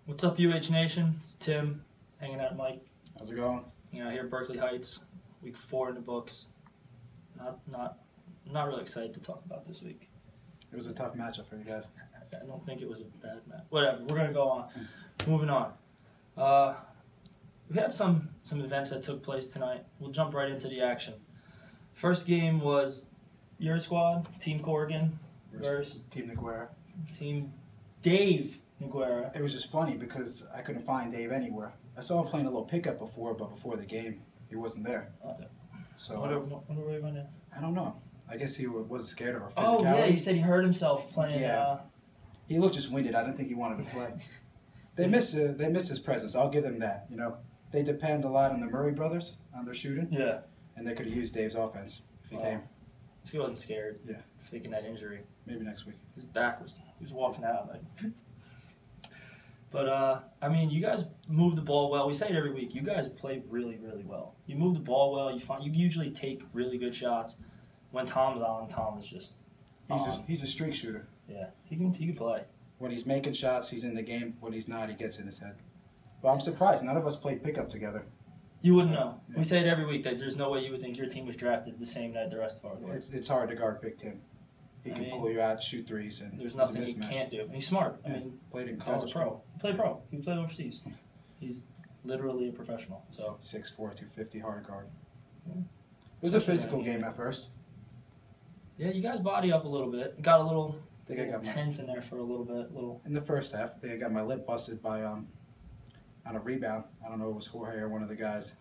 What's up, UH Nation? It's Tim, hanging out with Mike. How's it going? You know, here at Berkeley Heights, week 4 in the books. Not really excited to talk about this week. It was a tough matchup for you guys. I don't think it was a bad match. Whatever, we're gonna go on. Moving on. We had some events that took place tonight. We'll jump right into the action. First game was your squad, Team Corrigan, versus Team Neguera. Team Dave Neguera. It was just funny because I couldn't find Dave anywhere. I saw him playing a little pickup before, but before the game, he wasn't there. Okay. So What are we going to? I don't know. I guess he wasn't scared of our physicality. Oh yeah, he said he hurt himself playing. Yeah. He looked just winded. I didn't think he wanted to play. They missed his presence. I'll give them that. You know, they depend a lot on the Murray brothers on their shooting. Yeah. And they could have used Dave's offense if he came. If he wasn't scared. Yeah. Faking that injury. Maybe next week. His back was. He was walking out like. But I mean, you guys move the ball well. We say it every week. You guys play really, really well. You move the ball well. You usually take really good shots. When Tom's on, Tom is just. He's a streak shooter. Yeah, he can play. When he's making shots, he's in the game. When he's not, he gets in his head. But I'm surprised. None of us played pickup together. You wouldn't know. Yeah. We say it every week that there's no way you would think your team was drafted the same night the rest of ours were. It's hard to guard Big Tim. He can pull you out, shoot threes, and there's nothing he can't do. And he's smart. I mean, played in he's college. a pro. He played pro. He played overseas. He's literally a professional. So 6'4", 250, hard guard. Yeah. It was a physical game at first. Yeah, you guys body up a little bit. Got a little I tense in there for a little bit. In the first half, I think I got my lip busted by on a rebound. I don't know if it was Jorge or one of the guys.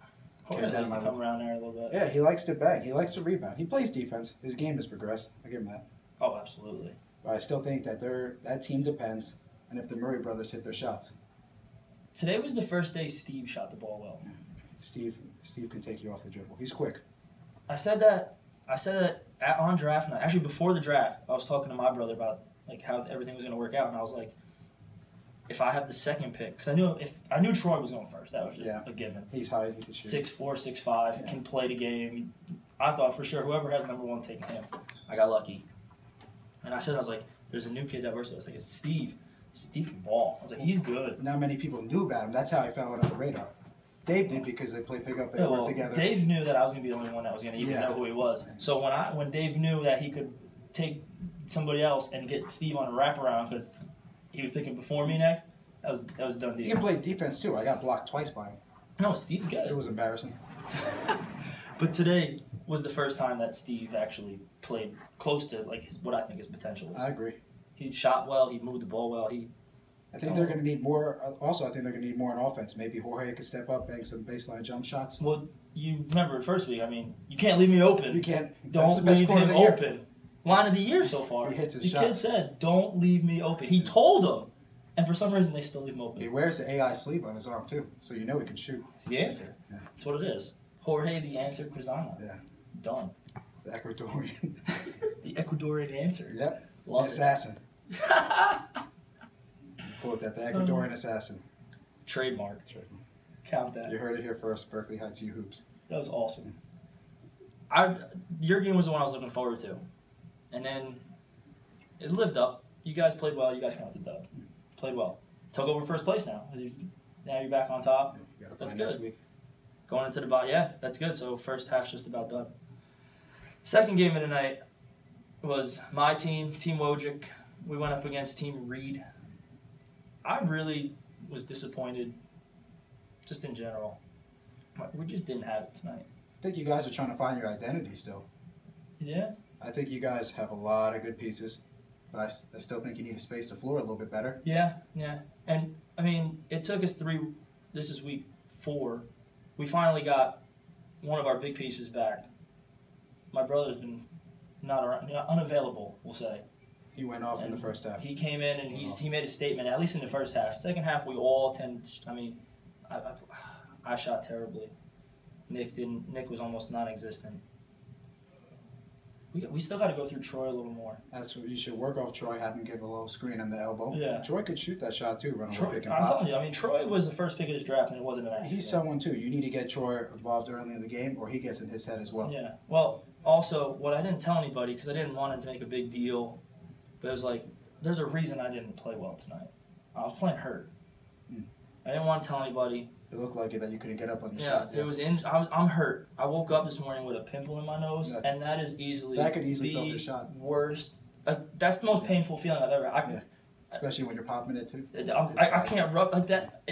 Jorge likes to come around there a little bit. Yeah, he likes to bang. He likes to rebound. He plays defense. His game has progressed. I give him that. Oh, absolutely. But I still think that that team depends, and if the Murray brothers hit their shots. Today was the first day Steve shot the ball well. Steve can take you off the dribble. He's quick. I said that on draft night. Actually, before the draft, I was talking to my brother about like how everything was going to work out, and I was like, if I have the second pick, because I knew Troy was going first. That was just a given. He's high. He can shoot. 6'4", 6'5", can play the game. I thought for sure whoever has number 1 taking him. I got lucky. And I was like, there's a new kid that works with us. Like, it's Steve. Steve can ball. I was like, he's good. Not many people knew about him. That's how I fell under the radar. Dave did because they played pickup. They worked together. Dave knew that I was going to be the only one that was going to even know who he was. So when Dave knew that he could take somebody else and get Steve on a wraparound because he was picking before me next, that was a done deal. He can play defense too. I got blocked twice by him. No, Steve's good. It was embarrassing. But today was the first time that Steve actually played close to like what I think his potential is. I agree. He shot well. He moved the ball well. I think they're going to need more. Also, I think they're going to need more on offense. Maybe Jorge could step up, bang some baseline jump shots. Well, you remember first week. I mean, you can't leave me open. You can't. Don't leave him open. Line of the year so far. He hits his shot. The kid said, "Don't leave me open." He told them, and for some reason they still leave him open. He wears the AI sleeve on his arm too, so you know he can shoot. It's the answer. Yeah. That's what it is. Jorge, the answer, Cruzana. Yeah. Done. The Ecuadorian. The Ecuadorian answer. Yep. Love the assassin. Quote that, the Ecuadorian assassin. Trademark. Count that. You heard it here first, Berkeley Heights U Hoops. That was awesome. Your game was the one I was looking forward to. And then it lived up. You guys played well. You guys came out the dub. Played well. Took over first place now. Now you're back on top. Yeah, that's good. Next week. Going into the bye, yeah, that's good. So first half's just about done. Second game of the night was my team, Team Wojcik. We went up against Team Reed. I really was disappointed, just in general. We just didn't have it tonight. I think you guys are trying to find your identity still. Yeah? I think you guys have a lot of good pieces, but I still think you need to space the floor a little bit better. Yeah. And, I mean, it took us this is week 4. We finally got one of our big pieces back. My brother's been unavailable, we'll say. He went off in the first half. He came in and he made a statement, at least in the first half. Second half, we all I shot terribly. Nick was almost non-existent. We still got to go through Troy a little more. That's what you should work off Troy, have him give a little screen on the elbow. Yeah. Troy could shoot that shot too, run over pick and pop. I'm telling you, I mean, Troy was the first pick of his draft and it wasn't an accident. He's someone too. You need to get Troy involved early in the game or he gets in his head as well. Yeah. Well, also, what I didn't tell anybody, because I didn't want him to make a big deal, but it was like, there's a reason I didn't play well tonight. I was playing hurt. I didn't want to tell anybody. It looked like it that you couldn't get up on your Yeah, shot. it was in. I'm hurt. I woke up this morning with a pimple in my nose, and that is that could easily throw your shot. Worst. That's the most painful feeling I've ever. Yeah. Especially when you're popping it too. I can't rub like that.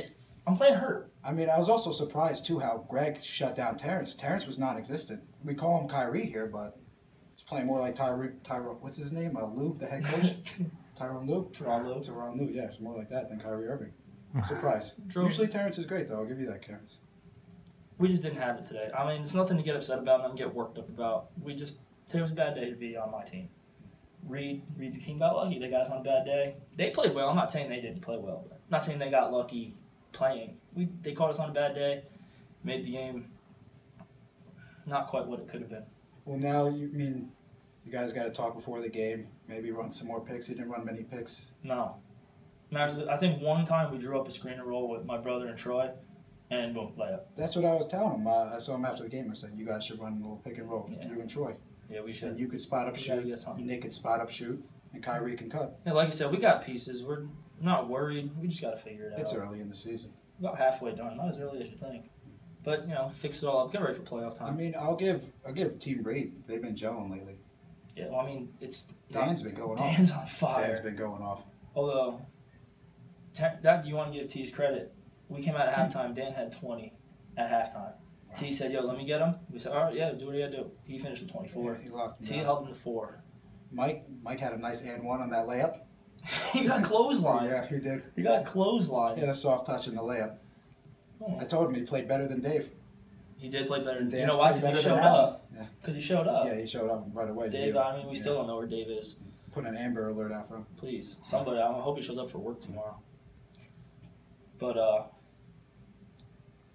I'm playing hurt. I mean, I was also surprised too how Greg shut down Terrence. Terrence was non-existent. We call him Kyrie here, but he's playing more like Tyrone. What's his name? Lou, the head coach. Tyrone Lue. Tyrone Lue. Yeah, it's more like that than Kyrie Irving. Surprise. Usually Terrence is great though. I'll give you that, Terrence. We just didn't have it today. I mean, it's nothing to get upset about, nothing to get worked up about. Today was a bad day to be on my team. Reed the team got lucky. They got us on a bad day. They played well. I'm not saying they didn't play well. I'm not saying they got lucky playing. They caught us on a bad day, made the game not quite what it could have been. Well, now you guys got to talk before the game. Maybe run some more picks. You didn't run many picks. No. I think one time we drew up a screen and roll with my brother and Troy, and boom, layup. That's what I was telling him. I saw him after the game. I said, you guys should run a little pick and roll. Yeah. You and Troy. Yeah, we should. And you could spot up shoot. Nick could spot up shoot. And Kyrie can cut. Yeah, like I said, we got pieces. We're not worried. We just got to figure it out. It's early in the season. About halfway done. Not as early as you think. But, fix it all up. Get ready for playoff time. I mean, I'll give Team Reed. They've been gelling lately. Yeah, well, I mean, Dan's been going off. Dan's on fire. Dan's been going off. Although, that you want to give T's credit. We came out at halftime. Dan had 20 at halftime. Wow. T said, yo, let me get him. We said, all right, yeah, do what you got to do. He finished with 24. Yeah, he locked him T down. helped him to 4. Mike had a nice and one on that layup. He got clothesline. Yeah, he did. He got clothesline. He had a soft touch in the layup. Oh. I told him he played better than Dave. He did play better than Dave. You know why? Because he showed up. Yeah. Because he showed up. Yeah, he showed up right away. Dave, we still don't know where Dave is. Put an Amber Alert out for him. Please. Somebody. I hope he shows up for work tomorrow. But,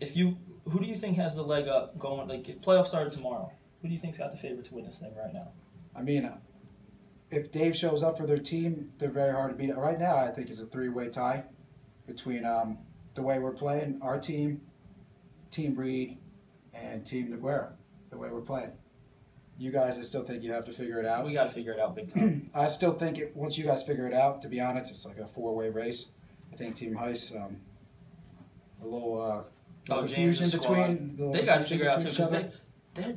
who do you think has the leg up going, like, if playoffs started tomorrow, who do you think's got the favorite to win this thing right now? I mean, if Dave shows up for their team, they're very hard to beat. Right now, I think it's a 3-way tie between the way we're playing, our team, Team Reed, and Team Noguera, the way we're playing. You guys, I still think you have to figure it out. We got to figure it out big time. I still think once you guys figure it out, to be honest, it's like a 4-way race. I think Team Heiss, a little confusion between. They got to figure it out too, because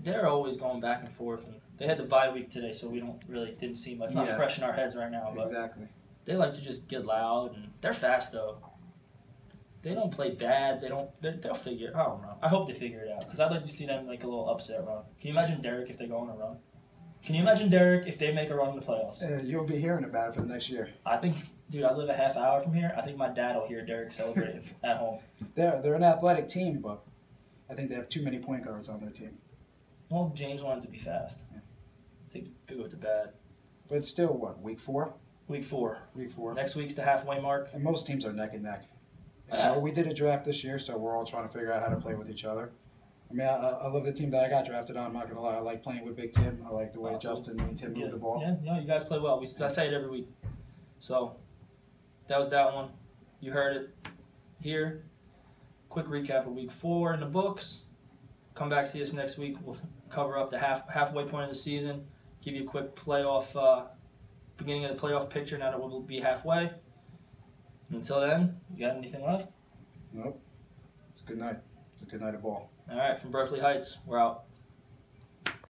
they're always going back and forth. And they had the bye week today, so we didn't see much. It's not fresh in our heads right now, but exactly. They like to just get loud, and they're fast though. They don't play bad. They'll figure it. I don't know. I hope they figure it out, because I'd like to see them like a little upset run. Can you imagine Derek if they go on a run? Can you imagine Derek if they make a run in the playoffs? You'll be hearing about it for the next year. I think, dude, I live a half hour from here. I think my dad will hear Derek celebrating at home. They're an athletic team, but I think they have too many point guards on their team. Well, James wanted to be fast. Yeah. Take the good with the bad. But it's still, what, week 4? Week 4. Week 4. Next week's the halfway mark. And most teams are neck and neck. We did a draft this year, so we're all trying to figure out how to play with each other. I mean, I love the team that I got drafted on. I'm not going to lie. I like playing with Big Tim. I like the way Justin and Tim move the ball. Yeah, no, you guys play well. I say it every week. So, that was that one. You heard it here. Quick recap of week 4 in the books. Come back, see us next week. We'll cover up the halfway point of the season. Give you a quick playoff, beginning of the playoff picture now that we'll be halfway. And until then, you got anything left? Nope. It's a good night. It's a good night of ball. All right, from Berkeley Heights, we're out.